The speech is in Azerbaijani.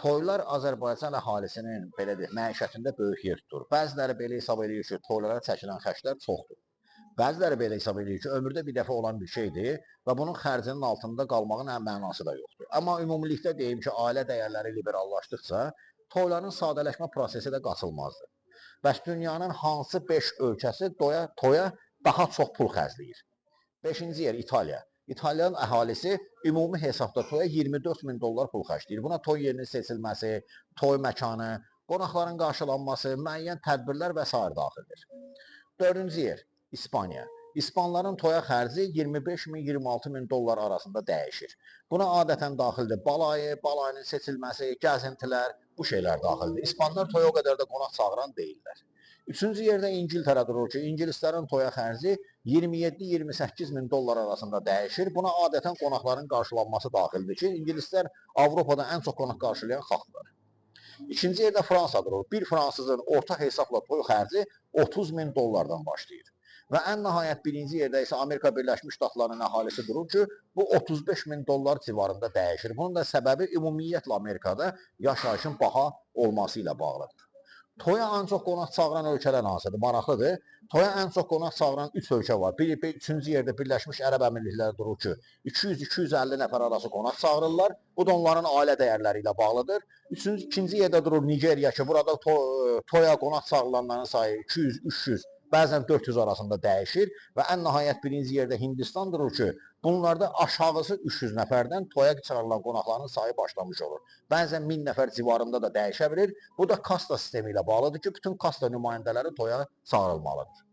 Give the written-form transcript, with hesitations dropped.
Toylar Azərbaycan əhalisinin belə deyək, məişətində böyük yer tutur. Bəziləri belə hesab edir ki, toylara çəkilən xərclər çoxdur. Bəziləri belə hesab edir ki, ömürdə bir dəfə olan bir şeydir və bunun xərcinin altında qalmağın mənası da yoxdur. Amma ümumilikdə deyim ki, ailə dəyərləri liberallaşdıqca toyların sadələşmə prosesi də qaçılmazdır. Bəs dünyanın hansı 5 ölkəsi toya daha çox pul xərcləyir? 5-ci yer İtaliya. İtalyanın əhalisi ümumi hesabda toya 24 min dollar pul xərcləyir. Buna toy yerinin seçilməsi, toy məkanı, qonaqların qarşılanması, müəyyən tədbirlər və s. daxildir. 4-cü yer İspaniya. İspanların toya xərci 25 min, 26 min dollar arasında dəyişir. Buna adətən daxildir balayı, balayının seçilməsi, gəzintilər, bu şeylər daxildir. İspanlar toya o qədər də qonaq çağıran deyirlər. 3-cü yerdə İngiltərə durur ki, İngilislərin toya xərci 27-28 min dollar arasında dəyişir. Buna adətən qonaqların qarşılanması daxildir ki, İngilislər Avropada ən çox qonaq qarşılayan xalqlar. İkinci yerdə Fransa durur. Bir fransızın orta hesabla toy xərci 30 min dollardan başlayır. Və ən nəhayət birinci yerdə isə Amerika Birləşmiş Ştatlarının əhalisi durur ki, bu 35 min dollar civarında dəyişir. Bunun da səbəbi ümumiyyətlə Amerikada yaşayışın baha olması ilə bağlıdır. Toya ən çox qonaq çağıran ölkələr hansıdır? Maraqlıdır. Toya ən çox qonaq çağıran 3 ölkə var. Üçüncü yerdə Birləşmiş Ərəb Əmirlikləri durur ki, 200-250 nəfər arası qonaq çağırırlar. Bu da onların ailə dəyərləri ilə bağlıdır. İkinci yerdə durur Nigeriya ki, burada toya qonaq çağırılanların sayı 200-300, bəzən 400 arasında dəyişir və ən nəhayət birinci yerdə Hindistan durur ki, bunlarda aşağısı 300 nəfərdən toya çağırılan qonaqların sayı başlamış olur. Bəzən 1000 nəfər civarında da dəyişə bilir. Bu da kasta sistemi ilə bağlıdır ki, bütün kasta nümayəndələri toya çağırılmalıdır.